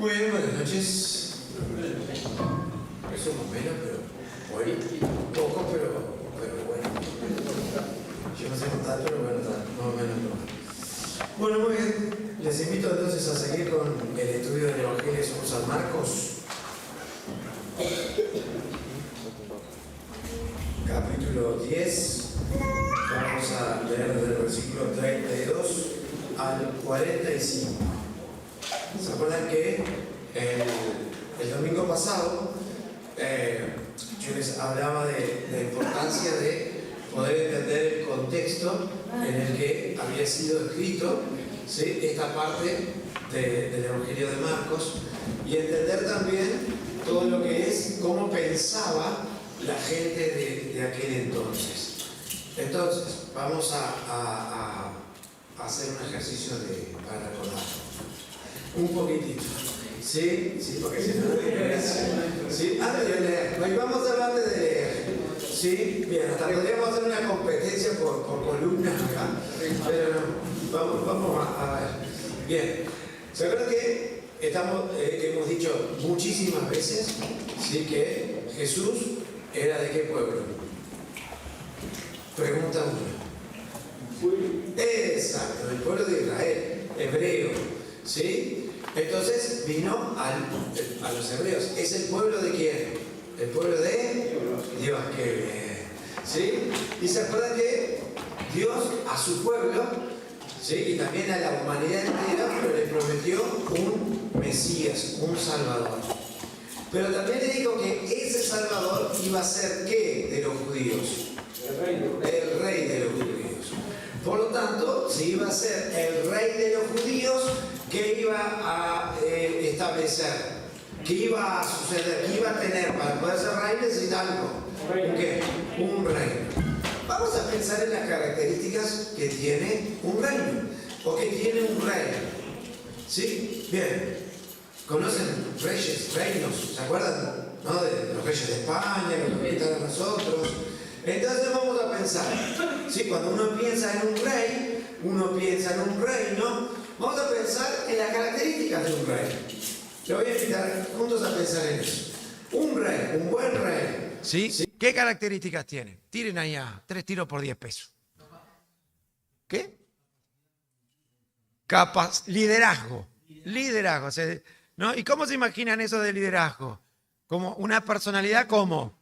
Muy bien, buenas noches. Eso más o menos, pero hoy poco, pero bueno. Yo no sé contar, pero bueno, más o menos no. Bueno, muy bien. Les invito entonces a seguir con el estudio del Evangelio según San Marcos. Capítulo 10. Vamos a leer desde el versículo 32 al 45. ¿Se acuerdan que el domingo pasado yo les hablaba de la importancia de poder entender el contexto en el que había sido escrito, ¿sí?, esta parte del Evangelio de Marcos, y entender también todo lo que es cómo pensaba la gente de aquel entonces. Entonces, vamos a hacer un ejercicio para recordar un poquitito. Sí, porque si no, sí, antes de leer, hoy vamos a hablar de leer. Sí, bien, hasta podríamos hacer una competencia por columnas acá, pero no, vamos a ver. Bien, ¿se acuerdan que hemos dicho muchísimas veces, sí, que Jesús era de qué pueblo? Pregunta uno. Exacto, del pueblo de Israel, hebreo, ¿sí? Entonces vino a los hebreos. ¿Es el pueblo de quién? El pueblo de Dios. ¡Qué bien! ¿Sí? Y se acuerdan que Dios a su pueblo, ¿sí?, y también a la humanidad entera, pero le prometió un Mesías, un Salvador. Pero también le dijo que ese Salvador iba a ser ¿qué de los judíos? El rey de los judíos. Por lo tanto, si iba a ser el rey de los judíos, ¿qué iba a establecer? ¿Qué iba a suceder? ¿Qué iba a tener? Para poder ser rey necesita algo. ¿Un qué? Un reino. Vamos a pensar en las características que tiene un reino, o que tiene un rey. ¿Sí? Bien. ¿Conocen reyes, reinos? ¿Se acuerdan, no, de los reyes de España, que nos visitan a nosotros? Entonces vamos a pensar, ¿sí?, cuando uno piensa en un rey, uno piensa en un reino, vamos a pensar en las características de un rey. Le voy a invitar juntos a pensar en eso. Un rey, un buen rey. ¿Sí? ¿Sí? ¿Qué características tiene? Tiren ahí a 3 tiros por 10 pesos. ¿Qué? Liderazgo. Liderazgo. ¿No? ¿Y cómo se imaginan eso de liderazgo? Como una personalidad como,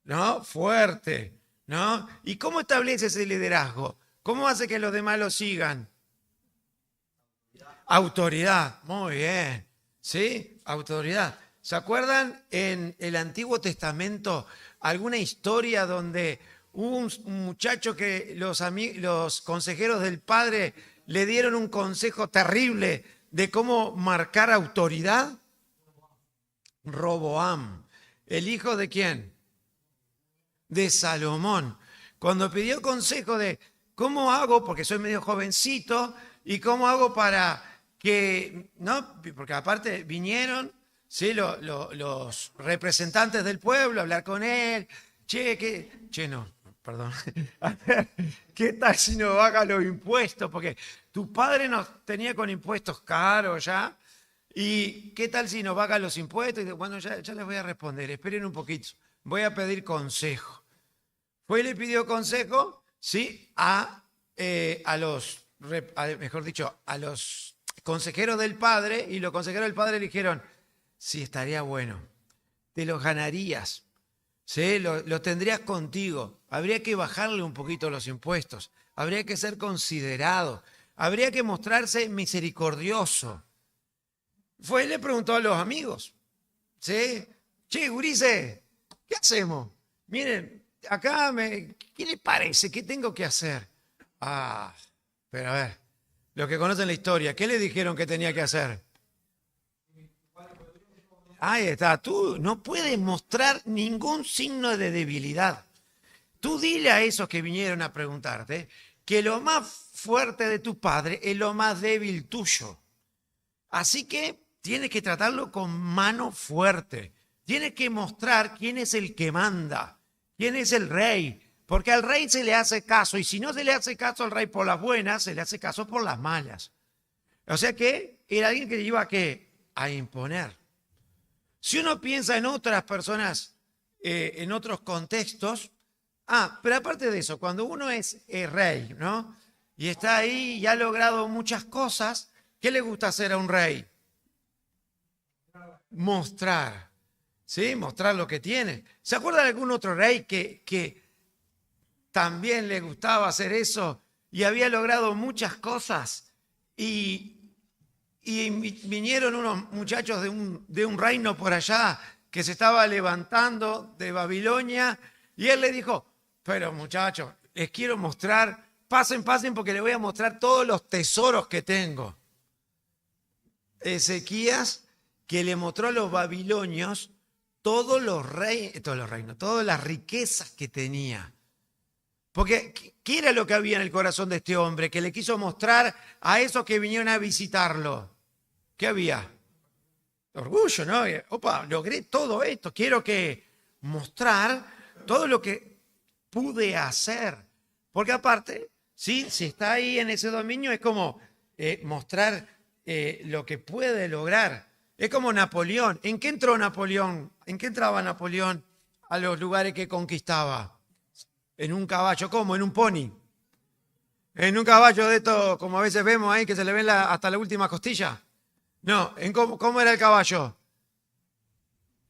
¿no?, fuerte, ¿no? ¿Y cómo establece ese liderazgo? ¿Cómo hace que los demás lo sigan? Autoridad. Muy bien. ¿Sí? Autoridad. ¿Se acuerdan en el Antiguo Testamento alguna historia donde hubo un muchacho que los consejeros del padre le dieron un consejo terrible de cómo marcar autoridad? Roboam. ¿El hijo de quién? De Salomón. Cuando pidió consejo de cómo hago, porque soy medio jovencito, y cómo hago para que, ¿no? Porque aparte vinieron, ¿sí?, los representantes del pueblo a hablar con él. ¿Qué tal si no baja los impuestos? Porque tu padre nos tenía con impuestos caros ya. ¿Y qué tal si nos bajan los impuestos? Y bueno, ya les voy a responder, esperen un poquito, voy a pedir consejo. Fue y le pidió consejo, ¿sí?, a los consejeros del padre, y los consejeros del padre le dijeron, sí, estaría bueno, te los ganarías, ¿sí?, lo tendrías contigo, habría que bajarle un poquito los impuestos, habría que ser considerado, habría que mostrarse misericordioso. Fue y le preguntó a los amigos, ¿sí? Che, gurises, ¿qué hacemos? Miren, acá, ¿qué les parece? ¿Qué tengo que hacer? Pero a ver, los que conocen la historia, ¿qué le dijeron que tenía que hacer? Ahí está, tú no puedes mostrar ningún signo de debilidad. Tú dile a esos que vinieron a preguntarte que lo más fuerte de tu padre es lo más débil tuyo. Así que tienes que tratarlo con mano fuerte. Tienes que mostrar quién es el que manda, quién es el rey. Porque al rey se le hace caso, y si no se le hace caso al rey por las buenas, se le hace caso por las malas. O sea que era alguien que iba a ¿qué? a imponer. Si uno piensa en otras personas, en otros contextos, pero aparte de eso, cuando uno es rey, ¿no? Y está ahí y ha logrado muchas cosas, ¿qué le gusta hacer a un rey? Mostrar, ¿sí? Mostrar lo que tiene. ¿Se acuerdan de algún otro rey que también le gustaba hacer eso y había logrado muchas cosas? Y vinieron unos muchachos de un reino por allá que se estaba levantando de Babilonia y él le dijo, pero muchachos, les quiero mostrar, pasen porque les voy a mostrar todos los tesoros que tengo. Ezequías, que le mostró a los babilonios todas las riquezas que tenía. Porque, ¿qué era lo que había en el corazón de este hombre que le quiso mostrar a esos que vinieron a visitarlo? ¿Qué había? Orgullo, ¿no? Opa, logré todo esto, quiero mostrar todo lo que pude hacer. Porque aparte, ¿sí? Si está ahí en ese dominio es como mostrar lo que puede lograr. Es como Napoleón. ¿En qué entró Napoleón? ¿En qué entraba Napoleón a los lugares que conquistaba? En un caballo, ¿cómo? En un pony. En un caballo de estos, como a veces vemos ahí, que se le ven hasta la última costilla. No, ¿cómo era el caballo?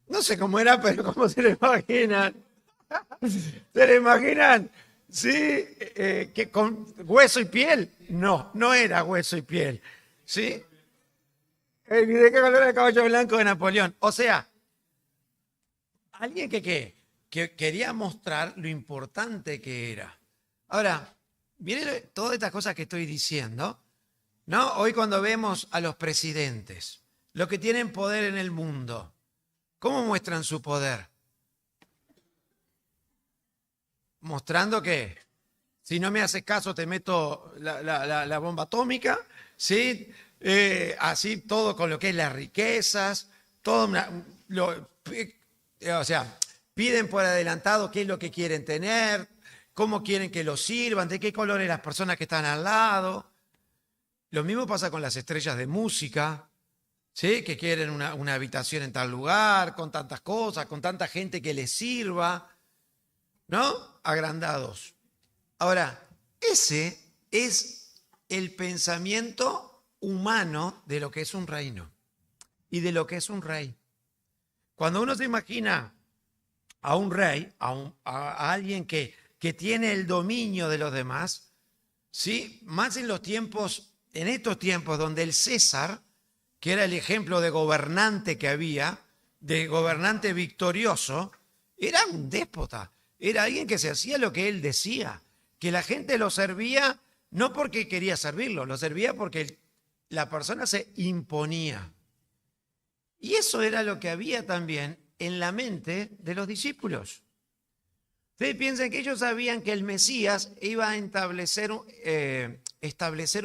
No sé cómo era, pero ¿cómo se lo imaginan? ¿Se lo imaginan? ¿Sí? ¿Que con hueso y piel? No, no era hueso y piel. ¿Sí? ¿De qué color era el caballo blanco de Napoleón? O sea, alguien que quería mostrar lo importante que era. Ahora, miren todas estas cosas que estoy diciendo, ¿no? Hoy cuando vemos a los presidentes, los que tienen poder en el mundo, ¿cómo muestran su poder? Mostrando que si no me haces caso te meto la bomba atómica, ¿sí? Así todo con lo que es las riquezas, todo o sea, piden por adelantado qué es lo que quieren tener, cómo quieren que lo sirvan, de qué colores las personas que están al lado. Lo mismo pasa con las estrellas de música, ¿sí? Que quieren una habitación en tal lugar, con tantas cosas, con tanta gente que les sirva, ¿no? Agrandados. Ahora, ese es el pensamiento humano de lo que es un reino y de lo que es un rey. Cuando uno se imagina a un rey, a alguien que tiene el dominio de los demás, ¿sí? Más en estos tiempos donde el César, que era el ejemplo de gobernante que había, de gobernante victorioso, era un déspota, era alguien que se hacía lo que él decía, que la gente lo servía no porque quería servirlo, lo servía porque la persona se imponía. Y eso era lo que había también en la mente de los discípulos. Ustedes piensan que ellos sabían que el Mesías iba a establecer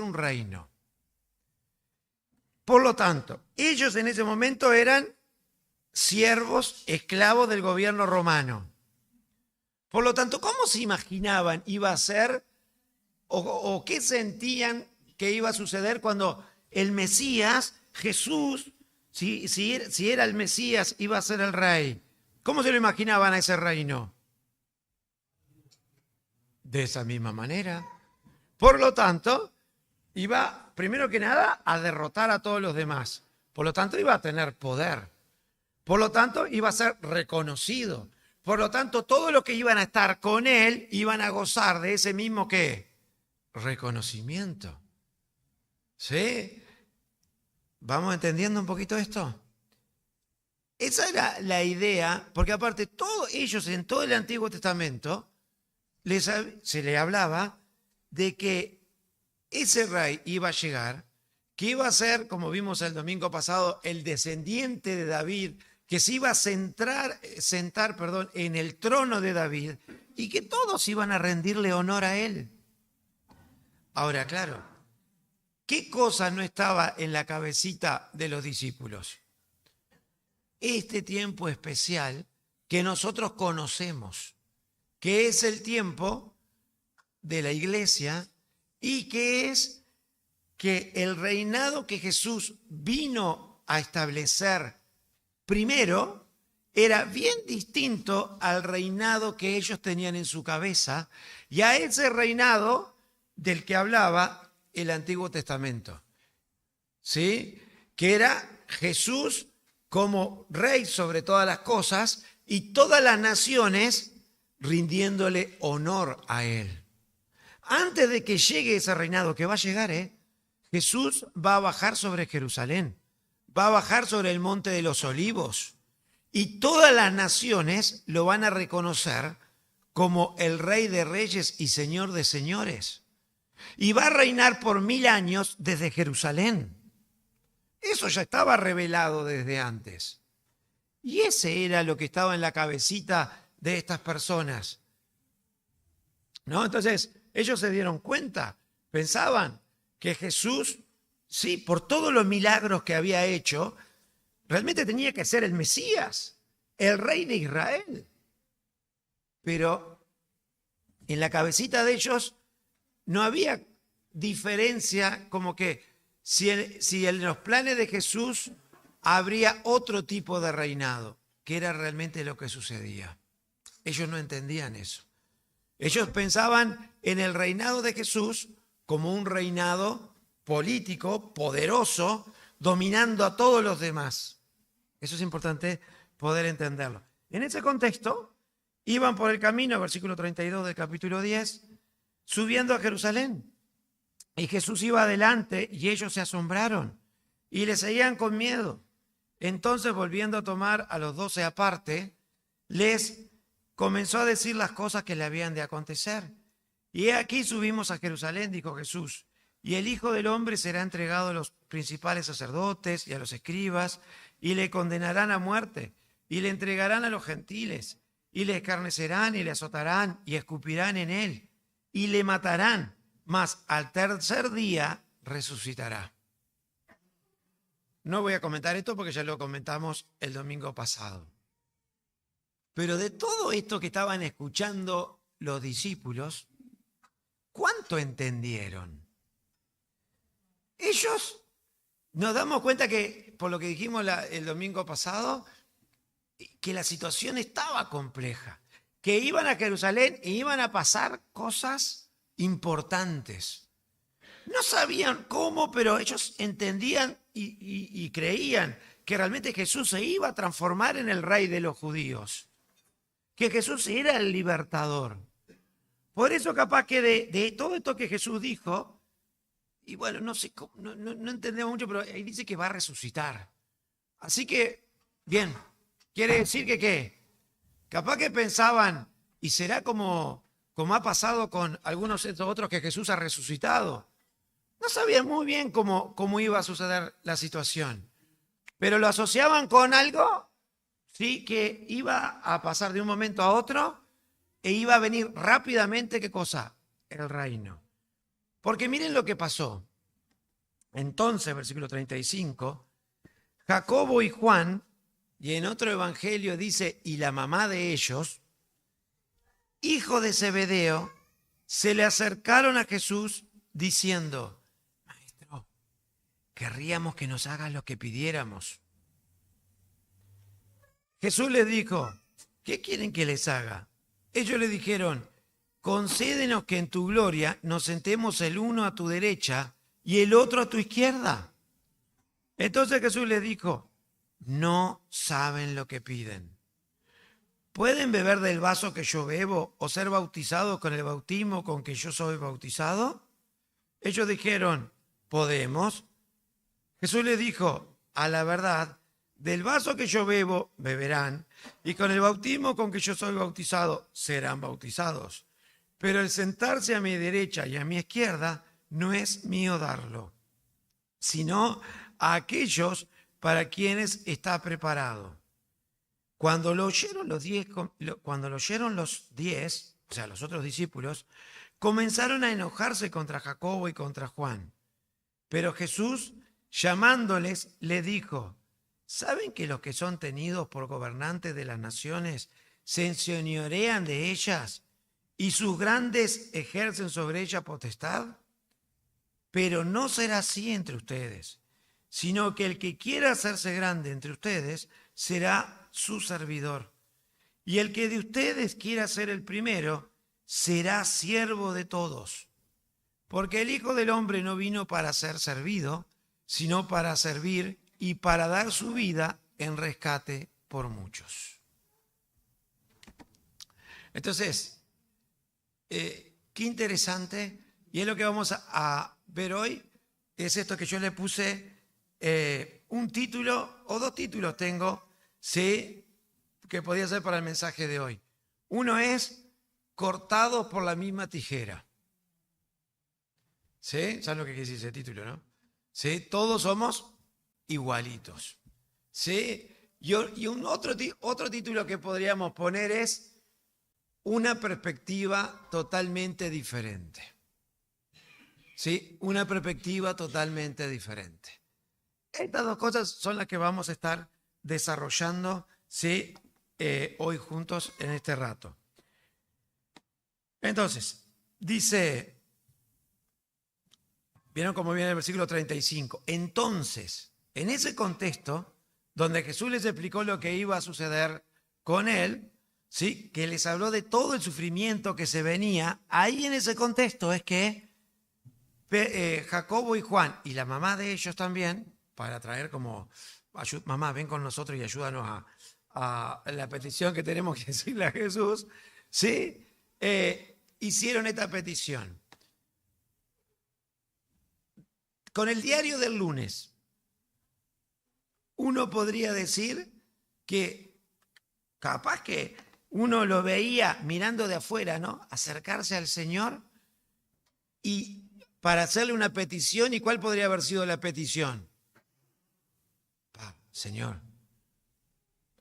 un reino. Por lo tanto, ellos en ese momento eran siervos, esclavos del gobierno romano. Por lo tanto, ¿cómo se imaginaban iba a ser o qué sentían que iba a suceder cuando el Mesías, Jesús, si era el Mesías, iba a ser el rey? ¿Cómo se lo imaginaban a ese reino? De esa misma manera. Por lo tanto, iba, primero que nada, a derrotar a todos los demás. Por lo tanto, iba a tener poder. Por lo tanto, iba a ser reconocido. Por lo tanto, todos los que iban a estar con él iban a gozar de ese mismo ¿qué? Reconocimiento. ¿Sí? ¿Vamos entendiendo un poquito esto? Esa era la idea, porque aparte todos ellos en todo el Antiguo Testamento se le hablaba de que ese rey iba a llegar, que iba a ser, como vimos el domingo pasado, el descendiente de David, que se iba a sentar en el trono de David y que todos iban a rendirle honor a él. Ahora, claro, ¿qué cosa no estaba en la cabecita de los discípulos? Este tiempo especial que nosotros conocemos, que es el tiempo de la iglesia y que es que el reinado que Jesús vino a establecer primero era bien distinto al reinado que ellos tenían en su cabeza y a ese reinado del que hablaba el Antiguo Testamento. ¿Sí? Que era Jesús como rey sobre todas las cosas y todas las naciones rindiéndole honor a él. Antes de que llegue ese reinado, que va a llegar, Jesús va a bajar sobre Jerusalén, va a bajar sobre el monte de los Olivos y todas las naciones lo van a reconocer como el Rey de Reyes y Señor de Señores. Y va a reinar por 1000 años desde Jerusalén. Eso ya estaba revelado desde antes. Y ese era lo que estaba en la cabecita de estas personas. ¿No? Entonces, ellos se dieron cuenta, pensaban que Jesús, sí, por todos los milagros que había hecho, realmente tenía que ser el Mesías, el rey de Israel. Pero en la cabecita de ellos no había diferencia, como que si en los planes de Jesús habría otro tipo de reinado, que era realmente lo que sucedía. Ellos no entendían eso. Ellos pensaban en el reinado de Jesús como un reinado político, poderoso, dominando a todos los demás. Eso es importante poder entenderlo. En ese contexto, iban por el camino, versículo 32 del capítulo 10, subiendo a Jerusalén. Y Jesús iba adelante y ellos se asombraron y le seguían con miedo. Entonces, volviendo a tomar a los 12 aparte, les comenzó a decir las cosas que le habían de acontecer. Y he aquí subimos a Jerusalén, dijo Jesús, y el Hijo del Hombre será entregado a los principales sacerdotes y a los escribas, y le condenarán a muerte, y le entregarán a los gentiles, y le escarnecerán y le azotarán, y escupirán en él, y le matarán, mas al tercer día resucitará. No voy a comentar esto porque ya lo comentamos el domingo pasado. Pero de todo esto que estaban escuchando los discípulos, ¿cuánto entendieron? Ellos, nos damos cuenta que, por lo que dijimos el domingo pasado, que la situación estaba compleja, que iban a Jerusalén e iban a pasar cosas importantes. No sabían cómo, pero ellos entendían y creían que realmente Jesús se iba a transformar en el rey de los judíos, que Jesús era el libertador. Por eso capaz que de todo esto que Jesús dijo, y bueno, no sé, no entendemos mucho, pero ahí dice que va a resucitar. Así que, bien, quiere decir que ¿qué? Capaz que pensaban, y será como ha pasado con algunos de estos otros que Jesús ha resucitado. No sabían muy bien cómo iba a suceder la situación, pero lo asociaban con algo, sí, que iba a pasar de un momento a otro e iba a venir rápidamente, ¿qué cosa? El reino. Porque miren lo que pasó. Entonces, versículo 35, Jacobo y Juan, y en otro evangelio dice, y la mamá de ellos, hijo de Zebedeo, se le acercaron a Jesús diciendo, Maestro, querríamos que nos hagas lo que pidiéramos. Jesús les dijo, ¿qué quieren que les haga? Ellos le dijeron, concédenos que en tu gloria nos sentemos el uno a tu derecha y el otro a tu izquierda. Entonces Jesús les dijo, no saben lo que piden. ¿Pueden beber del vaso que yo bebo o ser bautizados con el bautismo con que yo soy bautizado? Ellos dijeron, podemos. Jesús les dijo, a la verdad, del vaso que yo bebo, beberán, y con el bautismo con que yo soy bautizado, serán bautizados. Pero el sentarse a mi derecha y a mi izquierda no es mío darlo, sino a aquellos para quienes está preparado. Cuando lo oyeron los 10, o sea, los otros discípulos, comenzaron a enojarse contra Jacobo y contra Juan. Pero Jesús, llamándoles, les dijo, ¿saben que los que son tenidos por gobernantes de las naciones se enseñorean de ellas y sus grandes ejercen sobre ellas potestad? Pero no será así entre ustedes, sino que el que quiera hacerse grande entre ustedes será su servidor. Y el que de ustedes quiera ser el primero será siervo de todos. Porque el Hijo del Hombre no vino para ser servido, sino para servir y para dar su vida en rescate por muchos. Entonces, qué interesante, y es lo que vamos a ver hoy, es esto que yo le puse un título, o dos títulos tengo, sí, que podía ser para el mensaje de hoy. Uno es cortados por la misma tijera. ¿Sí? ¿Sabes lo que quiere decir ese título, no? ¿Sí? Todos somos igualitos. ¿Sí? Y otro título que podríamos poner es una perspectiva totalmente diferente. ¿Sí? Una perspectiva totalmente diferente. Estas dos cosas son las que vamos a estar desarrollando, ¿sí? Hoy juntos en este rato. Entonces, dice, ¿vieron cómo viene el versículo 35? Entonces, en ese contexto, donde Jesús les explicó lo que iba a suceder con él, ¿sí? Que les habló de todo el sufrimiento que se venía, ahí en ese contexto es que Jacobo y Juan, y la mamá de ellos también, para traer como, mamá, ven con nosotros y ayúdanos a la petición que tenemos que decirle a Jesús, ¿sí? Hicieron esta petición. Con el diario del lunes, uno podría decir que capaz que uno lo veía mirando de afuera, ¿no? Acercarse al Señor y para hacerle una petición. ¿Y cuál podría haber sido la petición? Señor,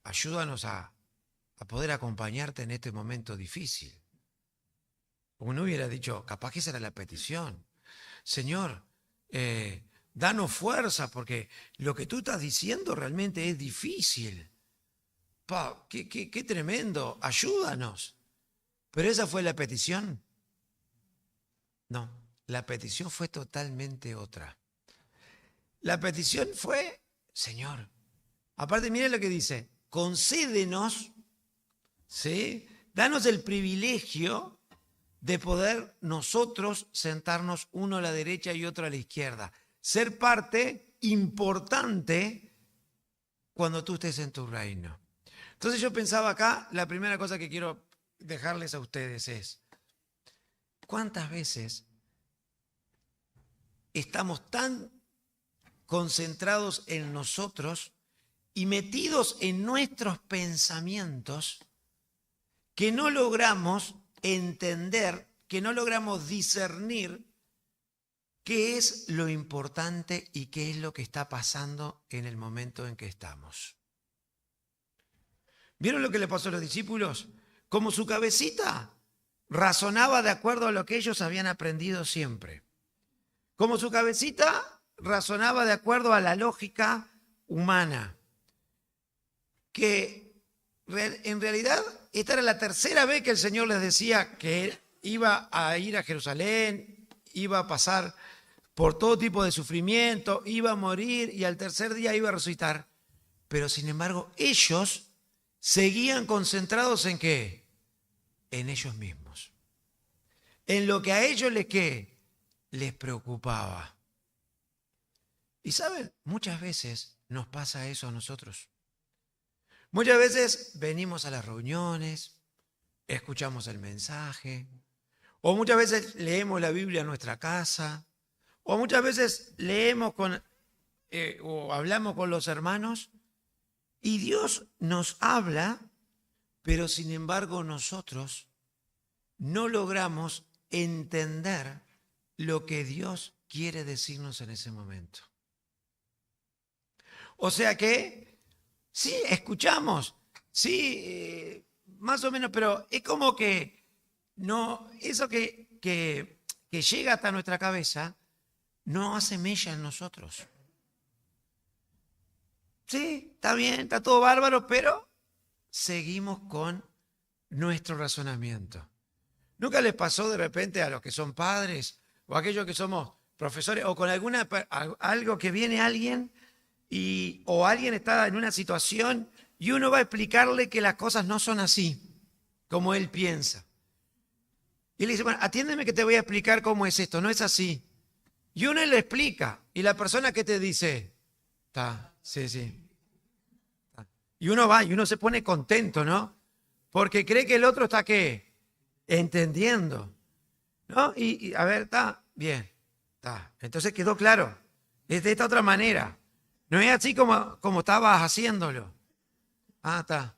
ayúdanos a poder acompañarte en este momento difícil. Uno hubiera dicho, capaz que esa era la petición. Señor, danos fuerza porque lo que tú estás diciendo realmente es difícil. Qué tremendo, ayúdanos. ¿Pero esa fue la petición? No, la petición fue totalmente otra. La petición fue, Señor, aparte miren lo que dice, concédenos, ¿sí? Danos el privilegio de poder nosotros sentarnos uno a la derecha y otro a la izquierda. Ser parte importante cuando tú estés en tu reino. Entonces yo pensaba acá, la primera cosa que quiero dejarles a ustedes es, ¿cuántas veces estamos tan concentrados en nosotros y metidos en nuestros pensamientos que no logramos entender, que no logramos discernir qué es lo importante y qué es lo que está pasando en el momento en que estamos? ¿Vieron lo que le pasó a los discípulos? Como su cabecita razonaba de acuerdo a lo que ellos habían aprendido siempre. Como su cabecita razonaba de acuerdo a la lógica humana. Que en realidad esta era la tercera vez que el Señor les decía que iba a ir a Jerusalén, iba a pasar por todo tipo de sufrimiento, iba a morir y al tercer día iba a resucitar. Pero sin embargo ellos seguían concentrados en ¿qué? En ellos mismos. En lo que a ellos les preocupaba. Y saben, muchas veces nos pasa eso a nosotros. Muchas veces venimos a las reuniones, escuchamos el mensaje, o muchas veces leemos la Biblia en nuestra casa, o muchas veces leemos o hablamos con los hermanos, y Dios nos habla, pero sin embargo nosotros no logramos entender lo que Dios quiere decirnos en ese momento. O sea que, sí, escuchamos, sí, más o menos, pero es como que no, eso que llega hasta nuestra cabeza no hace mella en nosotros. Sí, está bien, está todo bárbaro, pero seguimos con nuestro razonamiento. ¿Nunca les pasó de repente a los que son padres o a aquellos que somos profesores o con algo que viene alguien o alguien está en una situación y uno va a explicarle que las cosas no son así, como él piensa. Y le dice, bueno, atiéndeme que te voy a explicar cómo es esto, no es así. Y uno le explica, y la persona que te dice, está, sí, sí. Ta. Y uno va y uno se pone contento, ¿no? Porque cree que el otro está, ¿qué? Entendiendo, ¿no? Y a ver, está, bien, está. Entonces quedó claro, es de esta otra manera. No es así como estabas haciéndolo. Ah, está.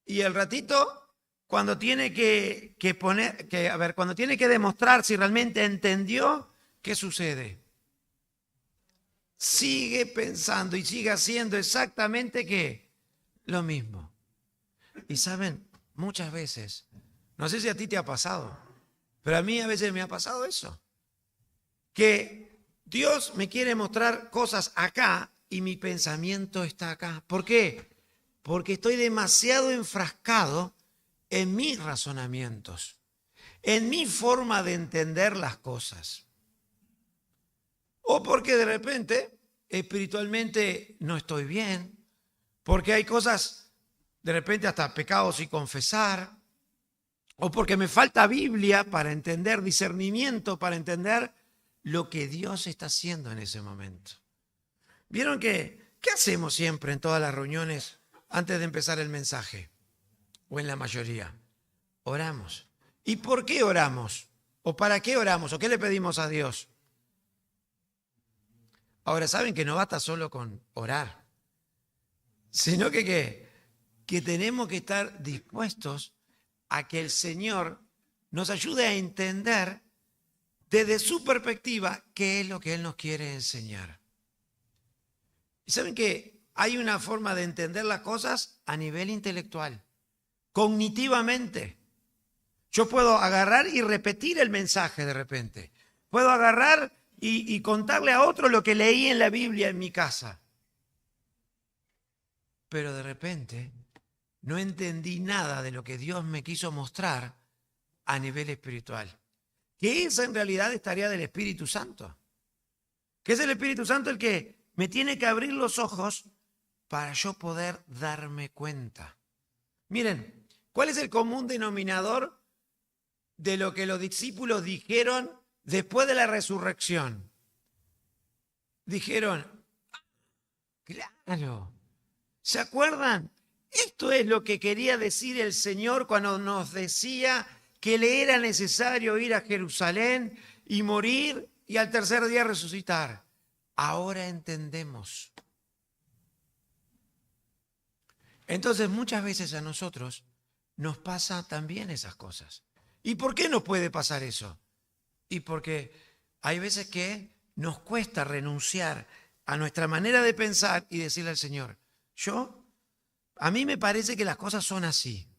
Y el ratito, cuando tiene cuando tiene que demostrar si realmente entendió, ¿qué sucede? Sigue pensando y sigue haciendo exactamente ¿qué? Lo mismo. Y saben, muchas veces, no sé si a ti te ha pasado, pero a mí a veces me ha pasado eso. Que Dios me quiere mostrar cosas acá y mi pensamiento está acá. ¿Por qué? Porque estoy demasiado enfrascado en mis razonamientos, en mi forma de entender las cosas. O porque de repente espiritualmente no estoy bien, porque hay cosas, de repente hasta pecados sin confesar, o porque me falta Biblia para entender, discernimiento para entender lo que Dios está haciendo en ese momento. ¿Vieron qué hacemos siempre en todas las reuniones antes de empezar el mensaje? O en la mayoría. Oramos. ¿Y por qué oramos? ¿O para qué oramos? ¿O qué le pedimos a Dios? Ahora, saben que no basta solo con orar, sino que tenemos que estar dispuestos a que el Señor nos ayude a entender desde su perspectiva qué es lo que Él nos quiere enseñar. Y saben que hay una forma de entender las cosas a nivel intelectual, cognitivamente. Yo puedo agarrar y repetir el mensaje de repente. Puedo agarrar y contarle a otro lo que leí en la Biblia en mi casa. Pero de repente no entendí nada de lo que Dios me quiso mostrar a nivel espiritual. Que esa en realidad es tarea del Espíritu Santo. Que es el Espíritu Santo el que me tiene que abrir los ojos para yo poder darme cuenta. Miren, ¿cuál es el común denominador de lo que los discípulos dijeron después de la resurrección? Dijeron, claro, ¿se acuerdan? Esto es lo que quería decir el Señor cuando nos decía que le era necesario ir a Jerusalén y morir y al tercer día resucitar. Ahora entendemos. Entonces muchas veces a nosotros nos pasa también esas cosas. ¿Y por qué nos puede pasar eso? Y porque hay veces que nos cuesta renunciar a nuestra manera de pensar y decirle al Señor, a mí me parece que las cosas son así,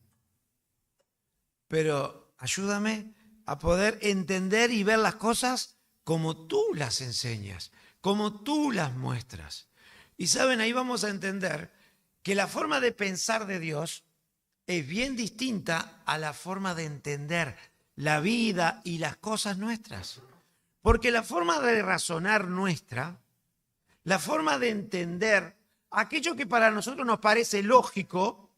pero ayúdame a poder entender y ver las cosas como tú las enseñas, como tú las muestras. Y saben, ahí vamos a entender que la forma de pensar de Dios es bien distinta a la forma de entender la vida y las cosas nuestras. Porque la forma de razonar nuestra, la forma de entender aquello que para nosotros nos parece lógico,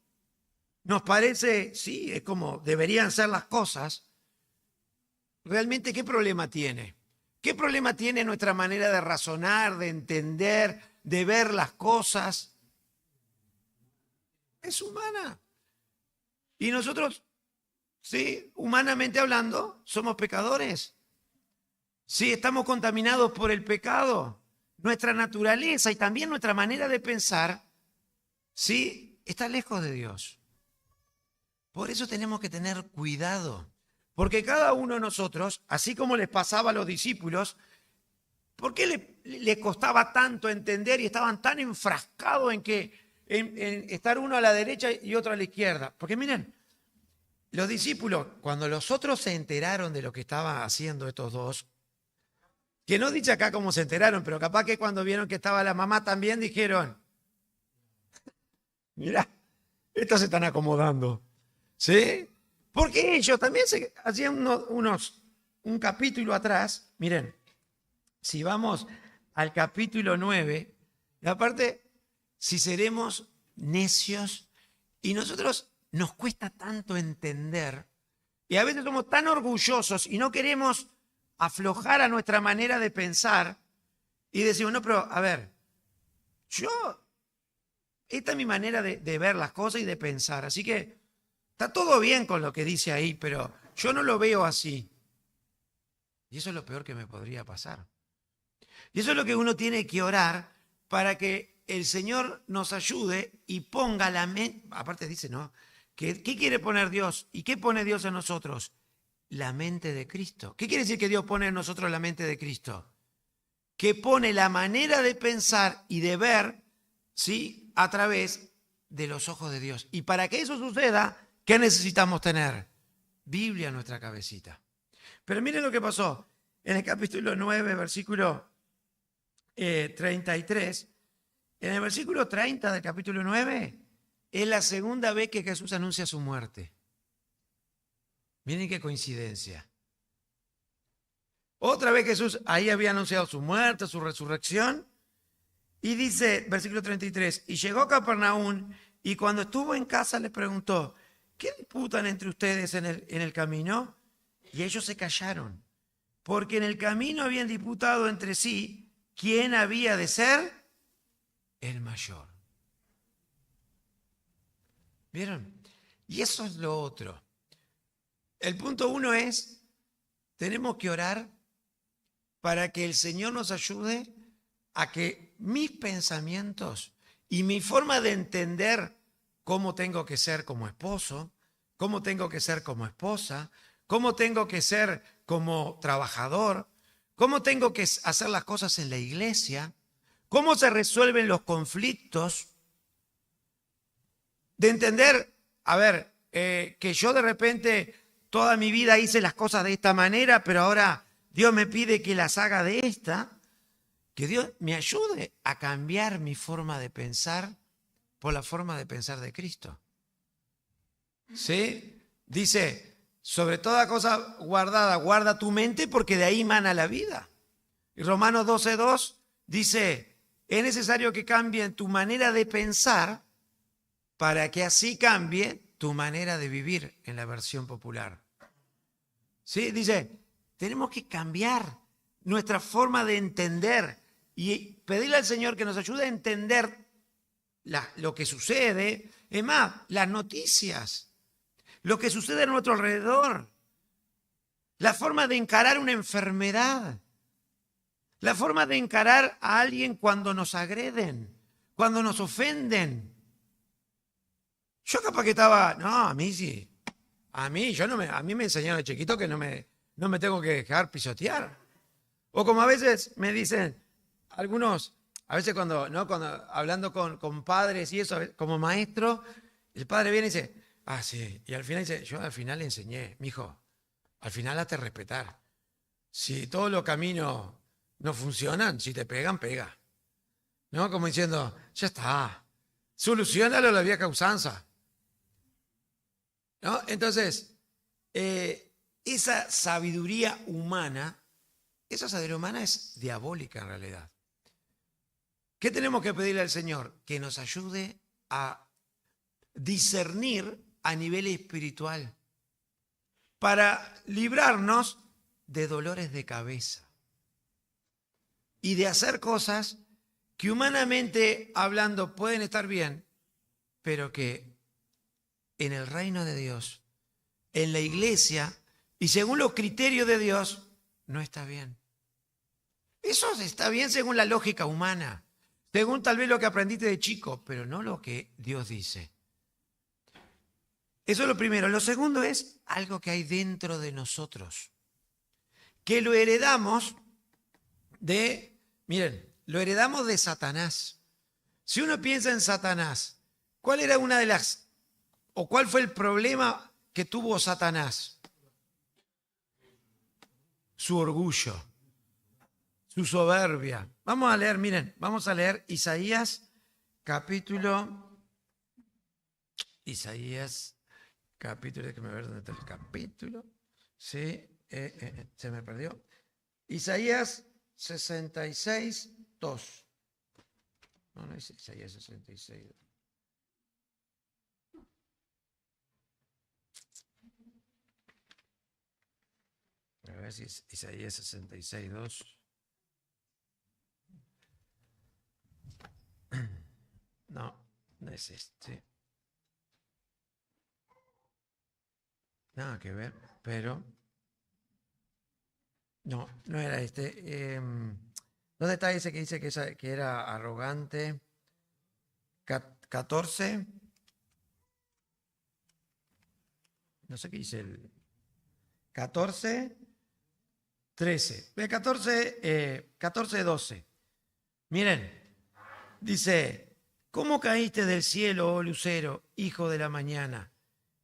nos parece, sí, es como deberían ser las cosas, realmente ¿qué problema tiene? ¿Qué problema tiene nuestra manera de razonar, de entender, de ver las cosas? Es humana. Y nosotros, sí, humanamente hablando, somos pecadores. Sí, estamos contaminados por el pecado. Nuestra naturaleza y también nuestra manera de pensar, sí, está lejos de Dios. Por eso tenemos que tener cuidado. Porque cada uno de nosotros, así como les pasaba a los discípulos, ¿por qué le costaba tanto entender y estaban tan enfrascados en estar uno a la derecha y otro a la izquierda? Porque miren, los discípulos, cuando los otros se enteraron de lo que estaban haciendo estos dos, que no dice acá cómo se enteraron, pero capaz que cuando vieron que estaba la mamá también dijeron, mirá, estos se están acomodando, ¿sí? Porque ellos también se hacían un capítulo atrás, miren, si vamos al capítulo 9, aparte, si seremos necios, y nosotros nos cuesta tanto entender, y a veces somos tan orgullosos y no queremos aflojar a nuestra manera de pensar, y decimos, no, pero a ver, esta es mi manera de ver las cosas y de pensar, así que está todo bien con lo que dice ahí, pero yo no lo veo así. Y eso es lo peor que me podría pasar. Y eso es lo que uno tiene que orar para que el Señor nos ayude y ponga la mente. Aparte dice, ¿no? ¿Qué quiere poner Dios? ¿Y qué pone Dios en nosotros? La mente de Cristo. ¿Qué quiere decir que Dios pone en nosotros la mente de Cristo? Que pone la manera de pensar y de ver, ¿sí?, a través de los ojos de Dios. Y para que eso suceda, ¿qué necesitamos tener? Biblia en nuestra cabecita. Pero miren lo que pasó en el capítulo 9, versículo 33. En el versículo 30 del capítulo 9 es la segunda vez que Jesús anuncia su muerte. Miren qué coincidencia. Otra vez Jesús ahí había anunciado su muerte, su resurrección. Y dice, versículo 33, y llegó a Capernaum y cuando estuvo en casa le preguntó, ¿qué disputan entre ustedes en el camino? Y ellos se callaron, porque en el camino habían disputado entre sí quién había de ser el mayor. ¿Vieron? Y eso es lo otro. El punto 1 es, tenemos que orar para que el Señor nos ayude a que mis pensamientos y mi forma de entender cómo tengo que ser como esposo, cómo tengo que ser como esposa, cómo tengo que ser como trabajador, cómo tengo que hacer las cosas en la iglesia, cómo se resuelven los conflictos, de entender, a ver, que yo de repente toda mi vida hice las cosas de esta manera, pero ahora Dios me pide que las haga de esta, que Dios me ayude a cambiar mi forma de pensar por la forma de pensar de Cristo. ¿Sí? Dice, sobre toda cosa guardada, guarda tu mente porque de ahí mana la vida. Y Romanos 12:2 dice, es necesario que cambie tu manera de pensar para que así cambie tu manera de vivir, en la versión popular. ¿Sí? Dice, tenemos que cambiar nuestra forma de entender y pedirle al Señor que nos ayude a entender lo que sucede. Es más, las noticias, lo que sucede a nuestro alrededor, la forma de encarar una enfermedad, la forma de encarar a alguien cuando nos agreden, cuando nos ofenden. Yo capaz que estaba, no, a mí sí, a mí me enseñaron de chiquito que no me tengo que dejar pisotear. O como a veces me dicen algunos, a veces cuando hablando con padres y eso, como maestro, el padre viene y dice, ah, sí, y al final dice, yo al final le enseñé, mijo, al final hazte respetar. Si todos los caminos no funcionan, si te pegan, pega. ¿No? Como diciendo, ya está, solucionalo la vieja usanza. ¿No? Entonces, esa sabiduría humana es diabólica en realidad. ¿Qué tenemos que pedirle al Señor? Que nos ayude a discernir a nivel espiritual para librarnos de dolores de cabeza y de hacer cosas que humanamente hablando pueden estar bien, pero que en el reino de Dios, en la iglesia y según los criterios de Dios, no está bien. Eso está bien según la lógica humana, según tal vez lo que aprendiste de chico, pero no lo que Dios dice. Eso es lo primero. Lo segundo es algo que hay dentro de nosotros, que lo heredamos lo heredamos de Satanás. Si uno piensa en Satanás, ¿cuál fue el problema que tuvo Satanás? Su orgullo, su soberbia. Vamos a leer Isaías capítulo, déjame ver dónde está el capítulo. Sí, se me perdió. Isaías 66, 2. No, no es Isaías 66. A ver si es Isaías 66, 2. No, no es este. Nada que ver, pero... No, no era este. ¿Dónde está ese que dice que era arrogante? 14. No sé qué dice el 14, 13. 14, 12. Miren, dice, ¿cómo caíste del cielo, oh lucero, hijo de la mañana?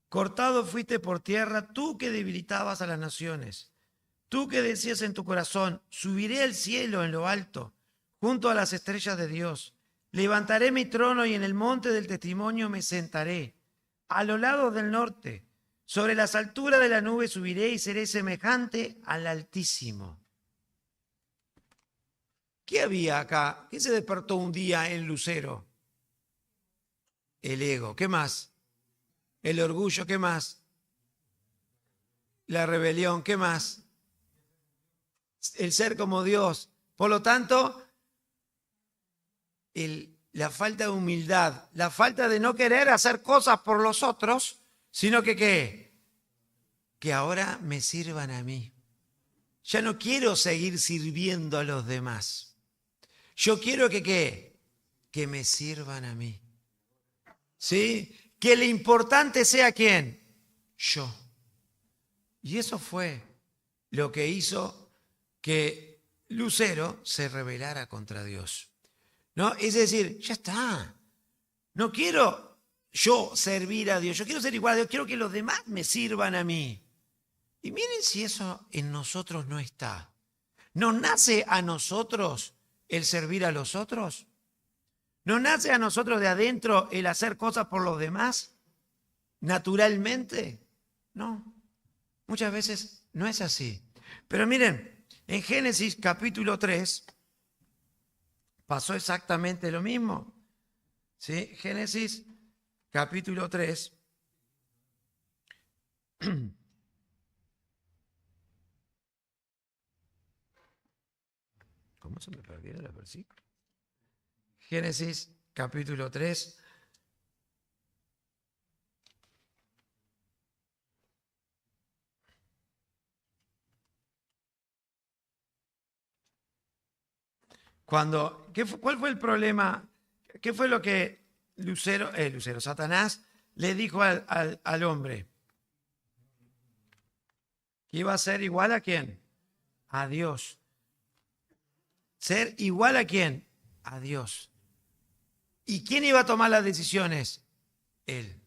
Cortado fuiste por tierra, tú que debilitabas a las naciones. Tú que decías en tu corazón, subiré al cielo en lo alto, junto a las estrellas de Dios. Levantaré mi trono y en el monte del testimonio me sentaré. A los lados del norte, sobre las alturas de la nube subiré y seré semejante al Altísimo. ¿Qué había acá? ¿Qué se despertó un día en Lucero? El ego. ¿Qué más? El orgullo. ¿Qué más? La rebelión. ¿Qué más? El ser como Dios. Por lo tanto, la falta de humildad, la falta de no querer hacer cosas por los otros, sino que ¿qué? Que ahora me sirvan a mí. Ya no quiero seguir sirviendo a los demás. Yo quiero que ¿qué? Que me sirvan a mí. ¿Sí? Que lo importante sea ¿quién? Yo. Y eso fue lo que hizo que Lucero se rebelara contra Dios. ¿No? Es decir, ya está. No quiero yo servir a Dios, yo quiero ser igual a Dios, quiero que los demás me sirvan a mí. Y miren si eso en nosotros no está. ¿Nos nace a nosotros el servir a los otros? ¿Nos nace a nosotros de adentro el hacer cosas por los demás? ¿Naturalmente? No. Muchas veces no es así. Pero miren, en Génesis capítulo 3 pasó exactamente lo mismo. ¿Sí? Génesis capítulo 3. ¿Cómo se me perdieron los versículos? Génesis capítulo 3. ¿Cuál fue el problema? ¿Qué fue lo que Satanás le dijo al hombre? Que iba a ser igual a quién? A Dios. ¿Ser igual a quién? A Dios. ¿Y quién iba a tomar las decisiones? Él.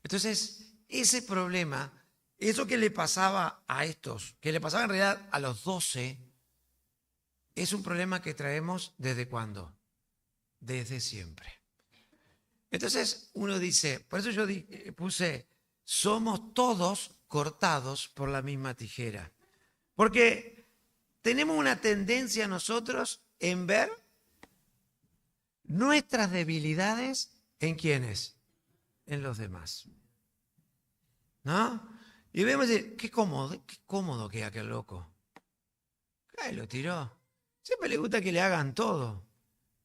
Entonces, ese problema, eso que le pasaba a estos, que le pasaba en realidad a los 12, es un problema que traemos ¿desde cuándo? Desde siempre. Entonces uno dice, por eso yo puse, somos todos cortados por la misma tijera. Porque tenemos una tendencia nosotros en ver nuestras debilidades en quiénes, en los demás. ¿No? Y vemos decir, qué cómodo que aquel loco. Ay, lo tiró. Siempre le gusta que le hagan todo.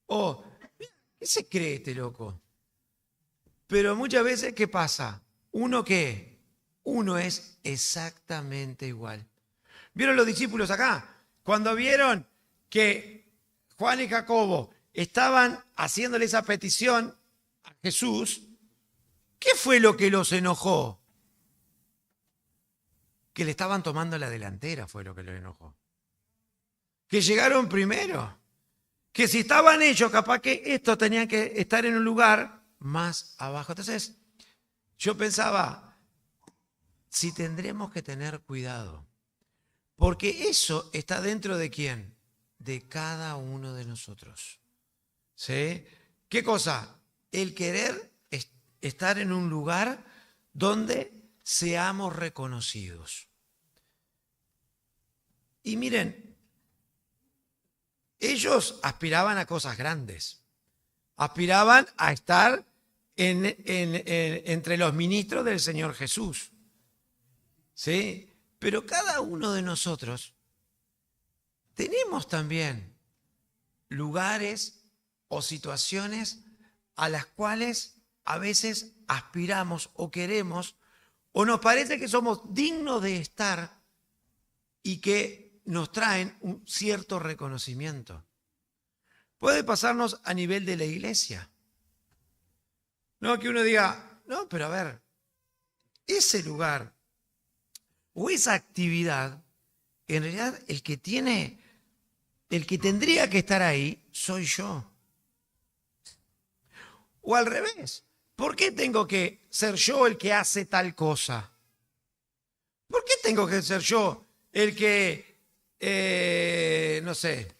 O, ¿qué se cree este loco? Pero muchas veces, ¿qué pasa? ¿Uno qué? Uno es exactamente igual. ¿Vieron los discípulos acá? Cuando vieron que Juan y Jacobo estaban haciéndole esa petición a Jesús, ¿qué fue lo que los enojó? Que le estaban tomando la delantera, fue lo que los enojó. Que llegaron primero. Que si estaban ellos, capaz que estos tenían que estar en un lugar más abajo. Entonces, yo pensaba, si tendremos que tener cuidado, porque eso está dentro de quién, de cada uno de nosotros. ¿Sí? ¿Qué cosa? El querer estar en un lugar donde seamos reconocidos. Y miren, ellos aspiraban a cosas grandes. Aspiraban a estar entre los ministros del Señor Jesús. ¿Sí? Pero cada uno de nosotros tenemos también lugares o situaciones a las cuales a veces aspiramos o queremos o nos parece que somos dignos de estar y que nos traen un cierto reconocimiento. Puede pasarnos a nivel de la iglesia. No que uno diga, no, pero a ver, ese lugar o esa actividad, en realidad el que tendría que estar ahí soy yo. O al revés, ¿por qué tengo que ser yo el que hace tal cosa? ¿Por qué tengo que ser yo el que, no sé,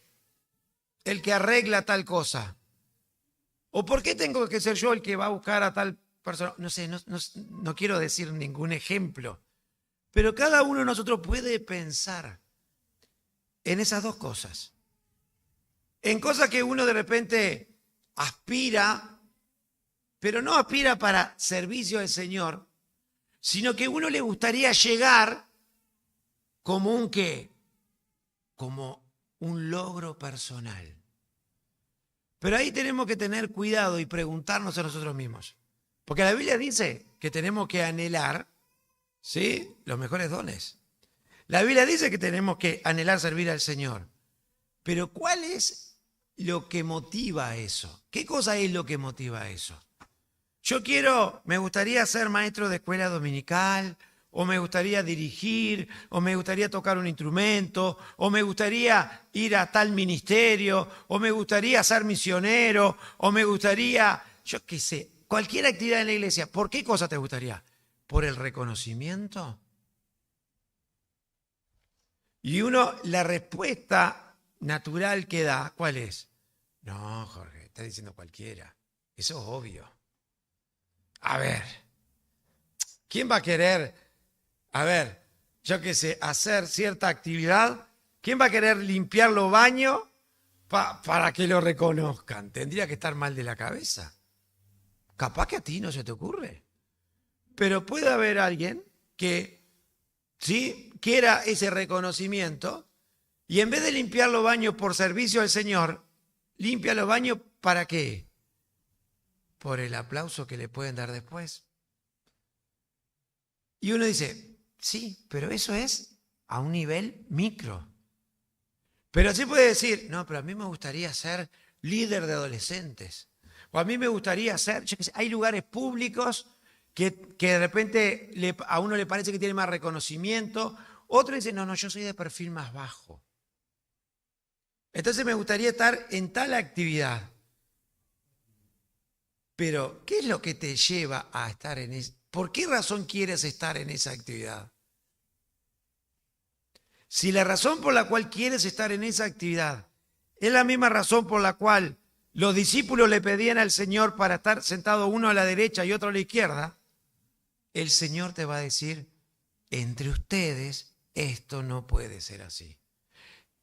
el que arregla tal cosa? ¿O por qué tengo que ser yo el que va a buscar a tal persona? No sé, no quiero decir ningún ejemplo, pero cada uno de nosotros puede pensar en esas dos cosas. En cosas que uno de repente aspira, pero no aspira para servicio al Señor, sino que uno le gustaría llegar como un ¿qué? Como un logro personal. Pero ahí tenemos que tener cuidado y preguntarnos a nosotros mismos. Porque la Biblia dice que tenemos que anhelar, ¿sí?, los mejores dones. La Biblia dice que tenemos que anhelar servir al Señor. Pero ¿cuál es lo que motiva eso? ¿Qué cosa es lo que motiva eso? Me gustaría ser maestro de escuela dominical, o me gustaría dirigir, o me gustaría tocar un instrumento, o me gustaría ir a tal ministerio, o me gustaría ser misionero, o me gustaría, yo qué sé, cualquier actividad en la iglesia. ¿Por qué cosa te gustaría? ¿Por el reconocimiento? Y la respuesta natural que da, ¿cuál es? No, Jorge, está diciendo cualquiera. Eso es obvio. A ver, ¿quién va a querer, yo qué sé, hacer cierta actividad? ¿Quién va a querer limpiar los baños para que lo reconozcan? Tendría que estar mal de la cabeza. Capaz que a ti no se te ocurre. Pero puede haber alguien que sí quiera ese reconocimiento y en vez de limpiar los baños por servicio al Señor, limpia los baños ¿para qué? Por el aplauso que le pueden dar después. Y uno dice, sí, pero eso es a un nivel micro. Pero sí puede decir, no, pero a mí me gustaría ser líder de adolescentes. O a mí me gustaría ser, yo qué sé, hay lugares públicos que de repente a uno le parece que tiene más reconocimiento. Otro dice, no, yo soy de perfil más bajo. Entonces me gustaría estar en tal actividad. Pero, ¿qué es lo que te lleva a estar en esa? ¿Por qué razón quieres estar en esa actividad? Si la razón por la cual quieres estar en esa actividad es la misma razón por la cual los discípulos le pedían al Señor para estar sentado uno a la derecha y otro a la izquierda, el Señor te va a decir, entre ustedes esto no puede ser así.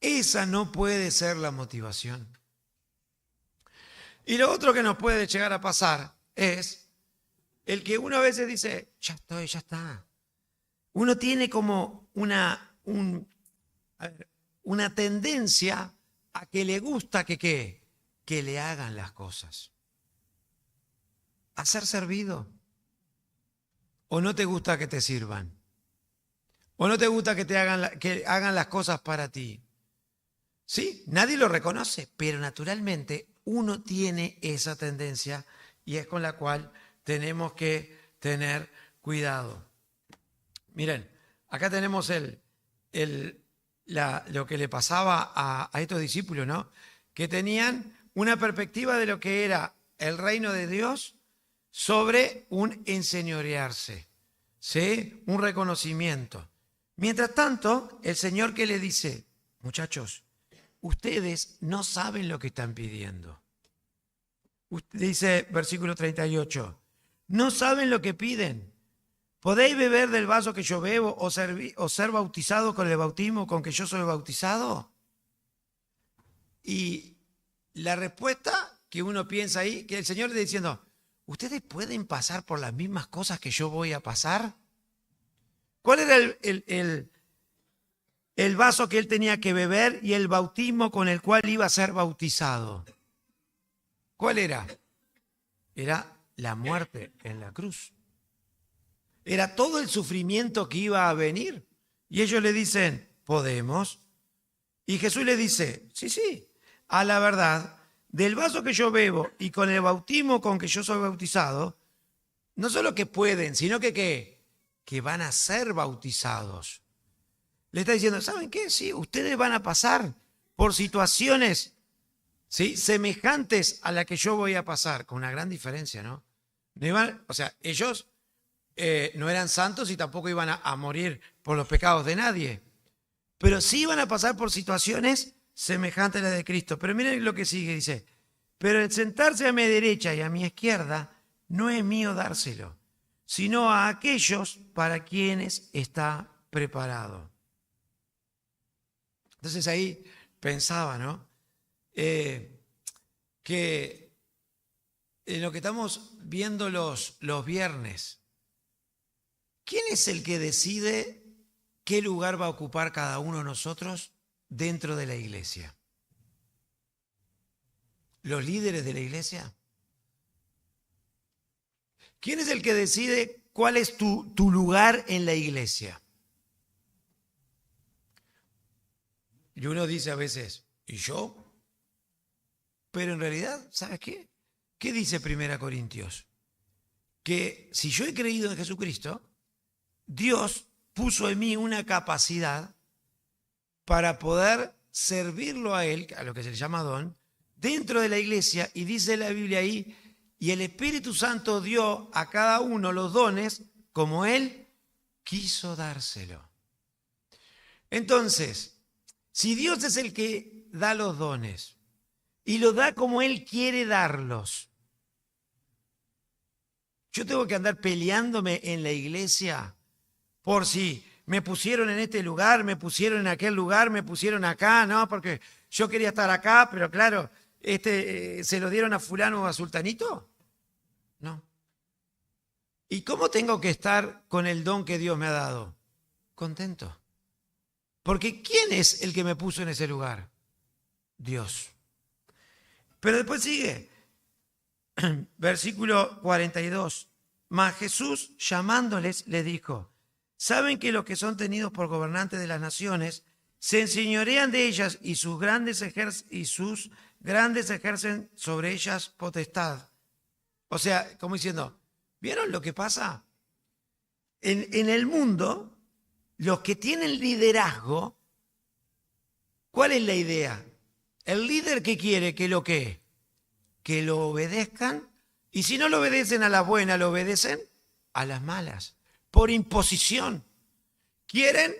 Esa no puede ser la motivación. Y lo otro que nos puede llegar a pasar es el que uno a veces dice, ya estoy, ya está. Uno tiene como una tendencia a que le gusta que le hagan las cosas. A ser servido. ¿O no te gusta que te sirvan? ¿O no te gusta que hagan las cosas para ti? Sí, nadie lo reconoce, pero naturalmente uno tiene esa tendencia y es con la cual tenemos que tener cuidado. Miren, acá tenemos lo que le pasaba a estos discípulos, ¿no? Que tenían una perspectiva de lo que era el reino de Dios sobre un enseñorearse, ¿sí? Un reconocimiento. Mientras tanto, el Señor que le dice, muchachos, ustedes no saben lo que están pidiendo. Dice versículo 38, no saben lo que piden. ¿Podéis beber del vaso que yo bebo o ser bautizado con el bautismo con que yo soy bautizado? Y la respuesta que uno piensa ahí, que el Señor le está diciendo, ¿ustedes pueden pasar por las mismas cosas que yo voy a pasar? ¿Cuál era el vaso que él tenía que beber y el bautismo con el cual iba a ser bautizado? ¿Cuál era? Era la muerte en la cruz. Era todo el sufrimiento que iba a venir. Y ellos le dicen, ¿podemos? Y Jesús le dice, sí, a la verdad, del vaso que yo bebo y con el bautismo con que yo soy bautizado, no solo que pueden, sino que van a ser bautizados. Le está diciendo, ¿saben qué? Sí, ustedes van a pasar por situaciones, ¿sí?, semejantes a la que yo voy a pasar, con una gran diferencia, ¿no? O sea, ellos no eran santos y tampoco iban a morir por los pecados de nadie, pero sí iban a pasar por situaciones semejantes a las de Cristo. Pero miren lo que sigue, dice, pero el sentarse a mi derecha y a mi izquierda no es mío dárselo, sino a aquellos para quienes está preparado. Entonces ahí pensaba, ¿no? Que en lo que estamos viendo los viernes, ¿quién es el que decide qué lugar va a ocupar cada uno de nosotros dentro de la iglesia? ¿Los líderes de la iglesia? ¿Quién es el que decide cuál es tu lugar en la iglesia? Y uno dice a veces, ¿y yo? Pero en realidad, ¿sabes qué? ¿Qué dice 1 Corintios? Que si yo he creído en Jesucristo, Dios puso en mí una capacidad para poder servirlo a Él, a lo que se le llama don, dentro de la iglesia, y dice la Biblia ahí, y el Espíritu Santo dio a cada uno los dones como Él quiso dárselo. Entonces, si Dios es el que da los dones y los da como Él quiere darlos, yo tengo que andar peleándome en la iglesia por si me pusieron en este lugar, me pusieron en aquel lugar, me pusieron acá, ¿no? Porque yo quería estar acá, pero claro, ¿se lo dieron a fulano o a sultanito? No. ¿Y cómo tengo que estar con el don que Dios me ha dado? Contento. Porque ¿quién es el que me puso en ese lugar? Dios. Pero después sigue, versículo 42. Mas Jesús, llamándoles, les dijo, ¿saben que los que son tenidos por gobernantes de las naciones se enseñorean de ellas y sus grandes ejercen sobre ellas potestad? O sea, como diciendo, ¿vieron lo que pasa? En el mundo, los que tienen liderazgo, ¿cuál es la idea? El líder que quiere que lo obedezcan, y si no lo obedecen a las buenas, lo obedecen a las malas, por imposición. Quieren